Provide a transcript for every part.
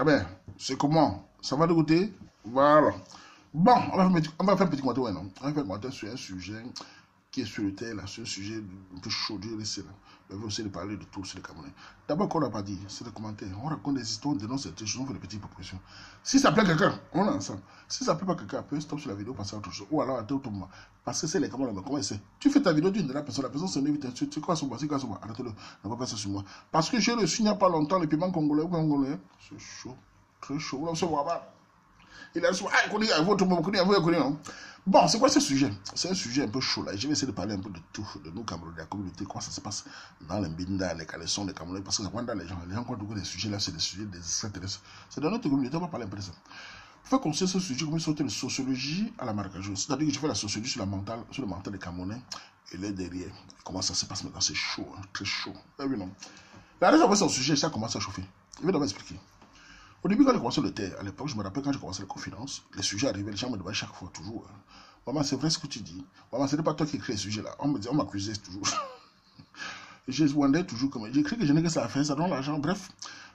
Kabé, c'est comment? Ça va de côté? Voilà. Bon, on va faire un petit commentaire, ouais, non? On va faire un commentaire sur un sujet qui est sur le terre, là, sur un sujet un peu chaud, Dieu le sait, là. Mais on va aussi de parler de tout sur les Camerounais. D'abord, qu'on n'a pas dit, c'est le commentaire. On raconte des histoires, on dénonce certaines choses, on fait des petites propositions. Si ça plaît quelqu'un, on est ensemble. Si ça plaît pas quelqu'un, peut stop sur la vidéo, passer à autre chose. Ou alors, attends autrement. Parce que c'est les Camerounais, mais comment c'est? Tu fais ta vidéo d'une de la personne se lève, tu crois sur moi, c'est quoi sur moi? Arrête-le, ne va pas ça sur moi. Parce que j'ai reçu il n'y a pas longtemps les piments congolais ou congolais. C'est chaud, très chaud. Là, on se voit pas. Il a dit, ah, bon, c'est quoi ce sujet? C'est un sujet un peu chaud là. Je vais essayer de parler un peu de tout, de nos Camerounais, de la communauté, comment ça se passe dans les Binda, les caleçons, les Camerounais, parce que quand les gens croient que les sujets là, c'est des sujets des extraterrestres. C'est dans notre communauté, on va parler un peu de ça. Il faut qu'on sait ce sujet, comme ils sont de sociologie à la marécageuse. C'est-à-dire que je fais la sociologie sur le mental des Camerounais et les derrière. Comment ça se passe maintenant? C'est chaud, hein, très chaud. Oui, non. La raison pour ce sujet, ça commence à chauffer. Je vais d'abord expliquer. Au début, quand j'ai commencé le terre, à l'époque, je me rappelle quand j'ai commencé la confidence, les sujets arrivaient, les gens me demandaient chaque fois, toujours. Hein. Maman, c'est vrai ce que tu dis. Maman, ce n'est pas toi qui écris les sujets là. On me disait, on m'accusait toujours. Je wandais toujours comme. J'écris que je n'ai que ça à faire, ça donne l'argent. Bref,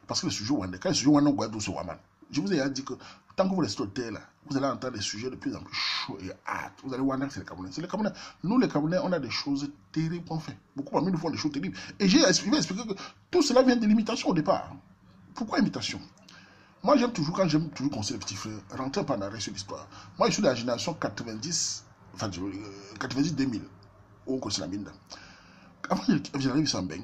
parce que les sujets wandais, quand les sujets wandais, on voit tout sur Waman. Je vous ai dit que tant que vous restez au terre là, vous allez entendre des sujets de plus en plus chauds et hâte. Vous allez voir que c'est les Camerounais. C'est les Camerounais. Nous, les Camerounais, on a des choses terribles qu'on fait. Beaucoup parmi nous font des choses terribles. Et je vais expliquer que tout cela vient de l'imitation au départ. Pourquoi imitation? Moi, j'aime toujours, quand j'aime toujours conseiller les petits frères, rentrer par l'arrêt sur l'histoire. Moi, je suis de la génération 90, enfin, 90-2000, où on connaissait la mine. Avant, j'arrive sans baigne.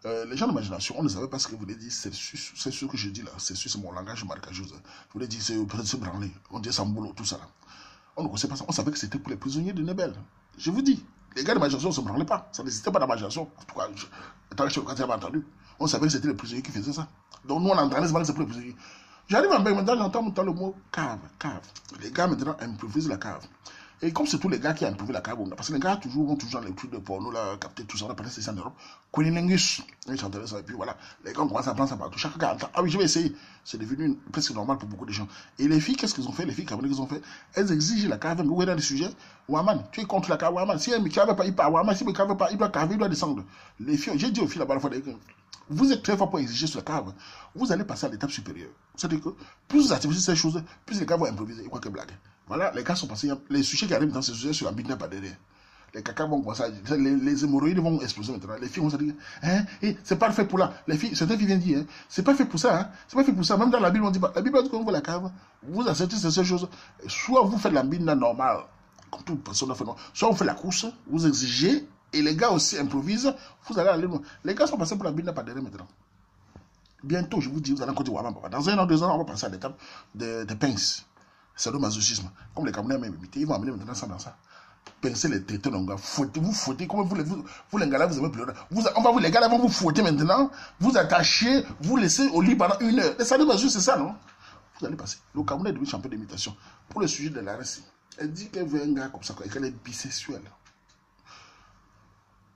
Les gens de ma génération, on ne savait pas ce que vous voulez dire, c'est ce que je dis là, c'est mon langage marécageux. Je voulais dire, c'est peut-être se branler, on dit sans boulot, tout ça là. On ne connaissait pas ça, on savait que c'était pour les prisonniers de Nebel. Je vous dis, les gars de ma génération ne se branlaient pas, ça n'existait pas dans ma génération. En tout cas, quand j'avais entendu, on savait que c'était les prisonniers qui faisaient ça. Donc nous, on entendait que c'était pour les prisonniers. J'arrive en bain, maintenant j'entends le mot cave. Les gars maintenant improvisent la cave. Et comme c'est tous les gars qui ont improvisé la cave, parce que les gars vont toujours dans les trucs de porno, là, capter tout ça, on a parlé de ça en Europe. Koulinengus, ils chantaient ça, et puis voilà. Les gars, on commence à prendre ça partout. Chaque gars entend, ah oui, je vais essayer. C'est devenu presque normal pour beaucoup de gens. Et les filles, qu'est-ce qu'elles ont fait? Les filles camerounaises, qu'est-ce qu'elles ont fait? Elles exigent la cave, où est dans le sujet? Waman, tu es contre la cave, Waman. Si elle ne cave pas, il part. Waman, si elle ne cave pas, il doit caver, il doit descendre. Les filles, j'ai dit aux filles là-bas, la fois, vous êtes très fort pour exiger sur la cave. Vous allez passer à l'étape supérieure. C'est-à-dire que plus vous activez ces choses, plus les gars vont improviser. Quoi que blague. Voilà, les gars sont passés. Les sujets qui arrivent dans ces sujets sur la bite pas derrière. Les caca vont commencer à. Les hémorroïdes vont exploser maintenant. Les filles vont se dire, hein, c'est pas fait pour là. Les filles, certaines filles viennent dire, hein, c'est pas fait pour ça, hein, c'est pas fait pour ça. Même dans la Bible, on dit pas. La Bible dit qu'on voit la cave, vous acceptez ces choses. Soit vous faites la bite normale, comme toute personne a fait, soit vous faites la course, vous exigez. Et les gars aussi improvisent, vous allez aller loin. Les gars sont passés pour la bille pas derrière maintenant. Bientôt, je vous dis, vous allez encore dire, dans 1 an, 2 ans, on va passer à l'étape de pince. C'est le masochisme. Comme les Camerounais même imités, ils vont amener maintenant ça dans ça. Pincez les têtes, les gars. Vous fouettez, comme vous les gars là, vous aimez pleurer. Les gars là vont vous fouetter maintenant, vous attachez, vous laissez au lit pendant 1 heure. Et ça, le masochisme, c'est ça, non? Vous allez passer. Le Camerounais est devenu champion d'imitation. Pour le sujet de la RSI, elle dit qu'elle veut un gars comme ça, et qu'elle est bisexuelle.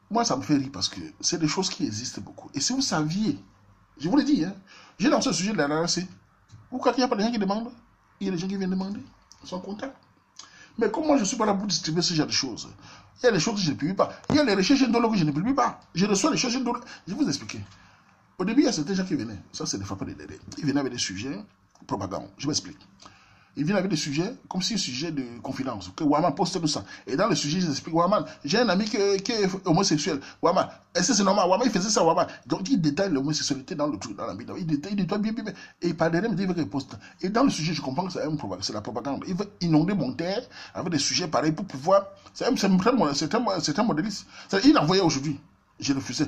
Moi, ça me fait rire parce que c'est des choses qui existent beaucoup. Et si vous saviez, je vous l'ai dit, hein, j'ai lancé le sujet de la RRC. Vous croyez qu'il n'y a pas de gens qui demandent? Il y a des gens qui viennent demander. Ils sont contents. Mais comme moi, je ne suis pas là pour distribuer ce genre de choses. Il y a des choses que je ne publie pas. Il y a les recherches indologues que je ne publie pas. Je reçois les recherches indologues. Je vais vous expliquer. Au début, il y a certains gens qui venaient. Ça, c'est des frappeurs de DD. Ils venaient avec des sujets propagande. Je m'explique. Ils viennent avec des sujets, comme si un sujet de confidence, que Waman poste tout ça. Et dans le sujet, je explique, Waman, j'ai un ami qui est homosexuel. Waman, est-ce que c'est normal? Waman, il faisait ça, Waman. Donc, il détaille l'homosexualité dans le truc, dans la vie. Il détaille bien. Et par derrière, il veut qu'il poste. Et dans le sujet, je comprends que c'est la propagande. Il veut inonder mon terre avec des sujets pareils pour pouvoir. C'est un modéliste. Il envoyait aujourd'hui. J'ai refusé.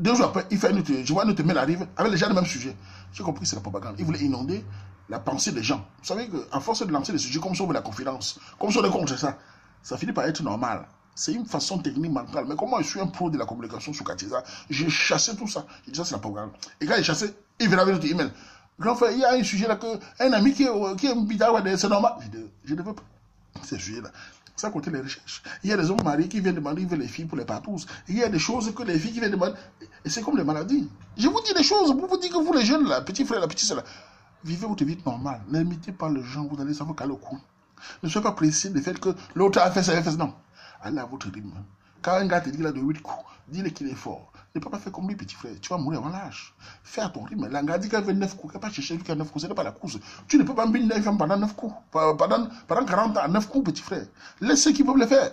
2 jours après, il fait je vois une autre mail arrive avec les gens le même sujet. J'ai compris que c'est la propagande. Il voulait inonder la pensée des gens. Vous savez qu'à force de lancer des sujets comme si on veut la confidence, comme si on est contre ça, ça finit par être normal. C'est une façon technique mentale. Mais comment je suis un pro de la communication sur Katiza, j'ai chassé tout ça. J'ai dit ça, c'est la propagande. Et quand j'ai chassé, il venait avec notre email. Grand frère, il y a un sujet là que un ami qui est bidard, c'est normal. Je ne veux pas ces sujets-là. Ça côté les recherches. Il y a des hommes mariés qui viennent demander, ils veulent les filles pour les partous. Il y a des choses que les filles qui viennent demander. Et c'est comme les maladies. Je vous dis des choses pour vous dire que vous, les jeunes, là, petits frères, la petite soeur, là, vivez votre vie normale. N'imitez pas les gens, vous allez savoir caler au cou. Ne soyez pas pressé de faire que l'autre a fait ça, non. Allez à votre rythme. Quand un gars te dit là de 8 coups, dis-le qu'il est fort. Ne peux pas faire comme lui, petit frère. Tu vas mourir avant l'âge. Fais à ton rythme. L'anga dit qu'elle veut 9 coups. Elle va pas chercher lui qui a 9 coups. Ce n'est pas la course. Tu ne peux pas mbiner une femme pendant 9 coups. Pendant 40 ans, 9 coups, petit frère. Laisse ceux qui peuvent le faire.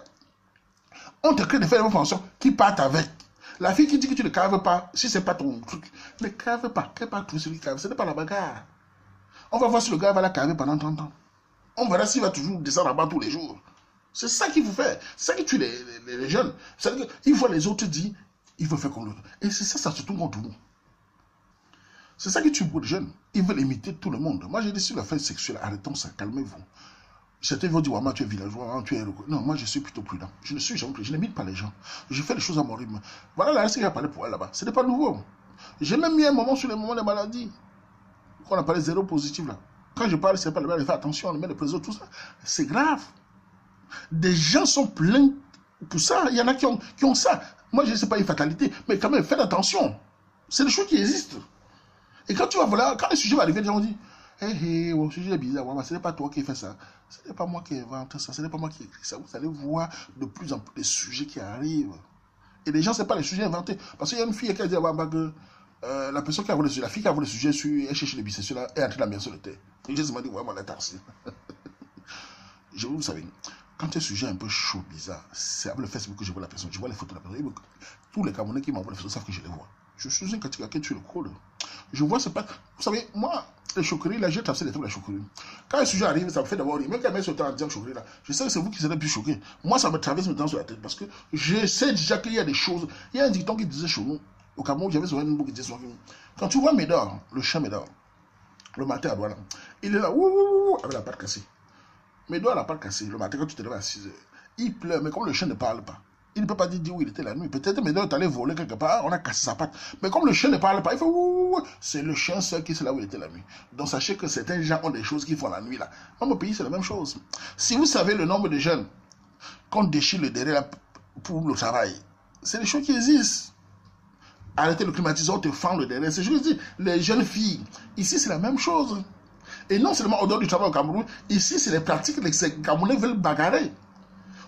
On te crée de faire des fonctions qui partent avec. La fille qui dit que tu ne caves pas, si ce n'est pas ton truc, ne cave pas. Qu'elle pas tout celui qui cave. Ce n'est pas la bagarre. On va voir si le gars va la caver pendant 30 ans. On verra s'il va toujours descendre là-bas tous les jours. C'est ça qu'il faut faire. C'est ça qui tue les jeunes. C'est-à-dire qu'il voit les autres dire, il veut faire comme l'autre. Et c'est ça, ça se tourne contre nous. C'est ça qui tue beaucoup de jeunes. Ils veulent imiter tout le monde. Moi, j'ai dit sur la fête sexuelle, arrêtons ça, calmez-vous. Certains vont dire, ouais, tu es villageois, tu es... Non, moi, je suis plutôt prudent. Je ne suis jamais plus. Je n'imite pas les gens. Je fais les choses à mon rythme. Voilà la raison qu'il a parlé pour elle là-bas. Ce n'est pas nouveau. J'ai même mis un moment sur les moments des maladies. Qu'on a parlé zéro positif là. Quand je parle, c'est pas le mal, fais attention, on met les présos, tout ça. C'est grave. Des gens sont pleins pour ça. Il y en a qui ont ça. Moi, je ne sais pas une fatalité, mais quand même, faites attention. C'est des choses qui existent. Et quand tu vas voilà, quand le sujet va arriver, les gens vont dire, hé, le sujet est bizarre, ce n'est pas toi qui fais ça. Ce n'est pas moi qui invente ça. Ce n'est pas moi qui écris ça. Vous allez voir de plus en plus des sujets qui arrivent. Et les gens, ce n'est pas les sujets inventés. Parce qu'il y a une fille qui a dit que la personne qui a volé le sujet, la fille qui a volé le sujet sur elle cherche les bisexuels, elle est entrée dans la maison sur le terre. Et je me dis, ouais, moi, la tarse. Vous savez, quand un sujet est un peu chaud, bizarre, c'est avec le Facebook que je vois la personne, je vois les photos de la personne. Tous les Camerounais qui m'envoient les photos savent que je les vois. Je suis un catégorie qui tue le code. Je vois, c'est pas. Vous savez, moi, les choqueries, là, j'ai tracé les trucs de la choquerie. Quand un sujet arrive, ça me fait d'abord rire. Même quand elle met ce temps en disant choquerie, là, je sais que c'est vous qui serez plus choqués. Moi, ça me traverse maintenant sur la tête parce que je sais déjà qu'il y a des choses. Il y a un dicton qui disait chez nous, au Cameroun, j'avais souvent une boucle qui disait souvent, quand tu vois Médor, le chien Médor, le matin à Douala, il est là, ouh, avec la patte cassée. Médor a la patte cassée. Le matin, quand tu te lèves à 6 h, il pleure, mais comme le chien ne parle pas, il ne peut pas dire où il était la nuit. Peut-être Médor est allé voler quelque part, on a cassé sa patte. Mais comme le chien ne parle pas, il fait ouh, c'est le chien seul qui sait là où il était la nuit. Donc sachez que certains gens ont des choses qu'ils font la nuit là. Dans mon pays, c'est la même chose. Si vous savez le nombre de jeunes qu'on déchire le derrière pour le travail, c'est des choses qui existent. Arrêtez le climatiseur, on te fend le derrière. C'est juste les jeunes filles. Ici, c'est la même chose. Et non seulement au dehors du travail au Cameroun, ici, c'est les pratiques que les Camerounais veulent bagarrer.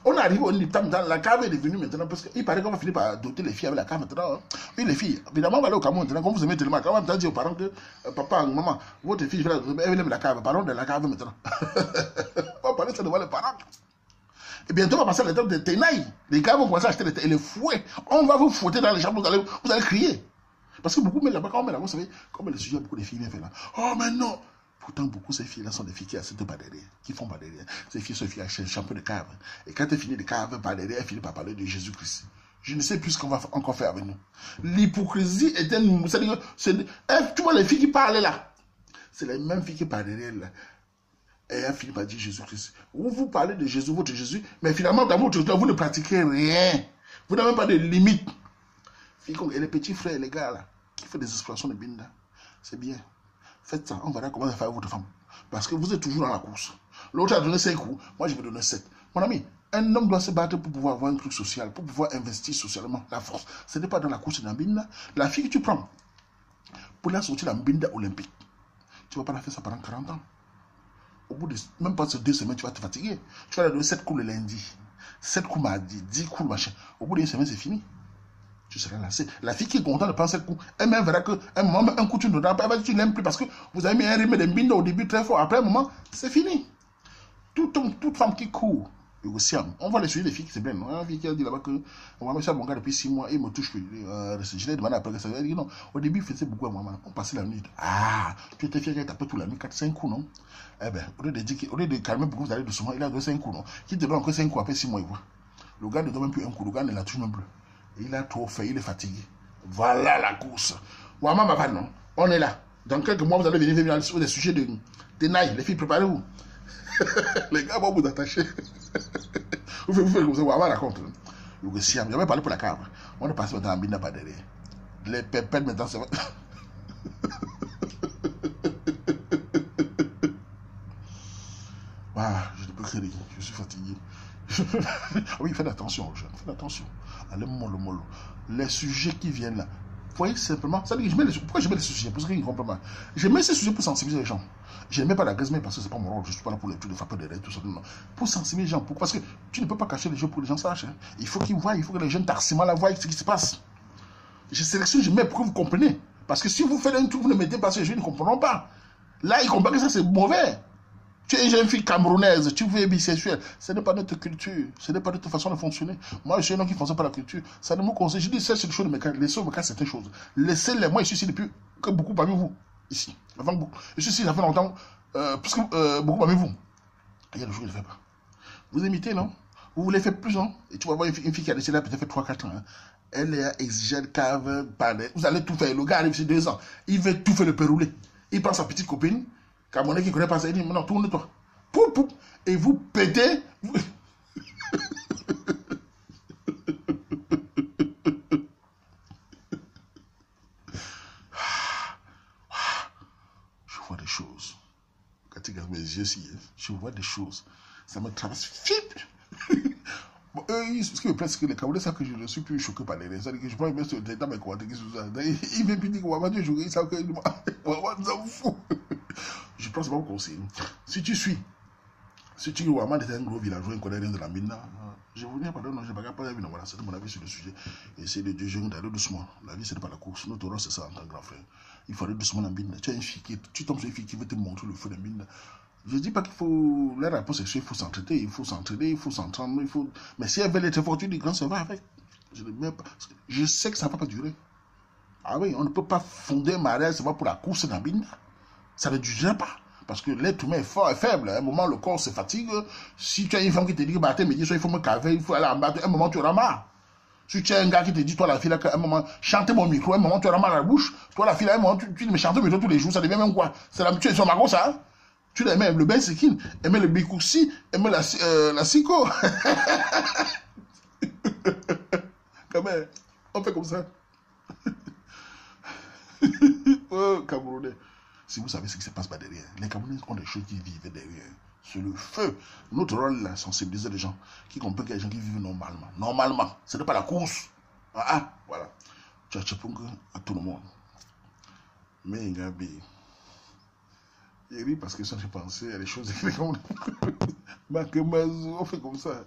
On arrive au Niptam, dans la cave est devenue maintenant, parce qu'il paraît qu'on va finir par doter les filles avec la cave maintenant. Hein. Oui, les filles, évidemment, on va aller au Cameroun maintenant, quand vous aimez tellement, quand même, dire aux parents que papa, maman, votre fille, elle aime la cave, parlons de la cave maintenant. On va parler ça devant les parents. Et bientôt, on va passer à l'étape des tenailles. Les gars vont commencer à acheter les fouets. On va vous fouetter dans les chambres, vous allez crier. Parce que beaucoup mettent là-bas, quand on met là-bas, vous savez, comme le sujet, beaucoup de filles viennent faire là. Oh, mais non! Pourtant, beaucoup de ces filles-là sont des filles qui acceptent pas derrière, qui font pas derrière. Ces filles sont des filles qui achètent un peu de cave. Et quand elles finissent de cave par derrière, elles finissent par parler de Jésus-Christ. Je ne sais plus ce qu'on va encore faire avec nous. L'hypocrisie est un. Tu vois les filles qui parlent là. C'est les mêmes filles qui parlent derrière là. Et elle finit par dire Jésus-Christ. Vous parlez de Jésus, votre Jésus, mais finalement, dans votre Jésus, vous ne pratiquez rien. Vous n'avez même pas de limite. Et les petits frères, les gars là, qui font des explorations de binda, c'est bien. Faites ça, on verra comment ça faire votre femme. Parce que vous êtes toujours dans la course. L'autre a donné 5 coups, moi je vais donner 7. Mon ami, un homme doit se battre pour pouvoir avoir un truc social, pour pouvoir investir socialement. La force, ce n'est pas dans la course dans binda. La fille que tu prends, pour la sortir dans binda olympique, tu ne vas pas la faire ça pendant 40 ans. Au bout de même pas 2 semaines, tu vas te fatiguer. Tu vas la donner 7 coups le lundi, 7 coups mardi, 10 coups le machin. Au bout d'une semaine, c'est fini. Tu seras lassé. La fille qui est contente de prendre 7 coups, elle-même verra qu'un moment, un coup, tu ne donnes pas, elle va dire que tu n'aimes plus parce que vous avez mis un rythme de binda au début très fort. Après un moment, c'est fini. Toute femme qui court, et aussi, on voit les sujets des filles qui se plaignent. Une fille qui a dit là-bas que on va mon gars depuis 6 mois, il me touche plus. Je l'ai demandé après que ça veut dire non. Au début, il faisait beaucoup à maman. On passait la nuit. Ah, tu étais fier qu'elle tapait toute la nuit, 4-5 coups, non? Eh bien, au lieu de calmer beaucoup, vous allez doucement, il a donné 5 coups, non? Qui te donne encore 5 coups après 6 mois, il voit. Le gars ne donne même plus un coup, le gars ne la touche même plus. Il a trop fait, il est fatigué. Voilà la course. Ouama Baba, non? On est là. Dans quelques mois, vous allez venir sur des sujets de naïs. Les filles, préparez-vous. Les gars vont vous attacher. Vous faites comme ça, Ouama raconte. Le Siam, j'avais parlé pour la cave. On est passé maintenant en Bina par derrière. Les pépettes maintenant, c'est vrai. Ah, je ne peux créer, je suis fatigué. Oui, faites attention aux jeunes, faites attention. Allez, mollo. Les sujets qui viennent là, vous voyez simplement, ça dit, pourquoi je mets les sujets? Parce qu'ils ne comprennent pas. Je mets ces sujets pour sensibiliser les gens. Je ne mets pas la graisse, parce que ce n'est pas mon rôle, je ne suis pas là pour les trucs de frapper des règles, tout ça. Non. Pour sensibiliser les gens, parce que tu ne peux pas cacher les jeux pour que les gens sachent. Hein. Il faut qu'ils voient, il faut que les jeunes tarciments la voient ce qui se passe. Je sélectionne, je mets pour que vous compreniez. Parce que si vous faites un truc, vous ne mettez pas ce jeu, ils ne comprendront pas. Là, ils comprennent que ça, c'est mauvais. Tu es une jeune fille camerounaise, tu veux être bisexuelle. Ce n'est pas notre culture, ce n'est pas notre façon de fonctionner. Moi, je suis un homme qui ne fonctionne pas la culture. Ça ne me conseille. Je dis, c'est une chose de mes cas. Laissez-moi me casser certaines choses. Laissez-les. Moi, je suis ici depuis que beaucoup parmi vous. Ici. Avant beaucoup. Je suis ici, ça fait longtemps. Parce que beaucoup parmi vous. Il y a des choses que je ne fais pas. Vous imitez, non? Vous voulez faire plus, non? Et tu vas voir une fille qui a décidé là, peut-être fait 3-4 ans. Hein. Elle est exigeante, cave, parler. Vous allez tout faire. Le gars arrive sur 2 ans. Il veut tout faire le pérouler. Il prend sa petite copine. Camerounais qui ne connaît pas ça, il dit, non, tourne-toi. Poup, poup. Et vous pétez. Je vois des choses. Quand tu regardes mes yeux ici, je vois des choses. Ça me traverse. Bon, ce qui me plaît, c'est que les Camerounais savent que je ne suis plus choqué par les réseaux. C'est-à-dire que je prends sur dans mes commentaires qui sont ça. Ils viennent plus dire qu'on va Dieu jouer, ils savent que nous en fout. Je pense pas au conseil. Si tu suis, si tu vois, c'est un gros villageois, il connaît rien de la mine. Je vous dis, pardon, non, je ne vais pas dire, voilà, c'est mon avis sur le sujet. Essayez de Dieu d'aller doucement. La vie, ce n'est pas la course. Notre rôle, c'est ça en tant que grand frère. Il faut aller doucement dans la mine. Tu as une fille tu tombes sur une fille qui veut te montrer le feu de la mine. Je ne dis pas qu'il faut. La réponse est il faut s'entraider, il faut s'entraider, il faut s'entendre, il faut. Mais si elle veut être forte, tu dis grand, ça va avec. Je sais que ça ne va pas durer. Ah oui, on ne peut pas fonder un mariage, c'est pas pour la course dans la mine. Ça ne durera pas. Parce que l'être humain est fort et faible. À un moment, le corps se fatigue. Si tu as une femme qui te dit que bah, il faut me caver, il faut aller en bas, à un moment, tu auras marre. Si tu as un gars qui te dit, toi, la fille, à un moment, chantez mon micro, à un moment, tu auras mal à la bouche. Toi, la fille, à un moment, tu me chantes mon micro tous les jours, ça devient même quoi? C'est la mutuelle, son mago, ça. Hein? Tu l'aimes, le ben sekin, aimer le bikoussi, aimer la siko. Quand même, on fait comme ça. Oh, Camerounais. Si vous savez ce qui se passe pas derrière, les Camerounais ont des choses qui vivent derrière. C'est le feu. Notre rôle, là, sensibiliser les gens, qui comprennent qu'il y a des gens qui vivent normalement. Normalement. Ce n'est pas la course. Voilà. Tu as Tchepunga à tout le monde. Mais, Gabi, il rit parce que ça, j'ai pensé à des choses qui font comme on fait comme ça.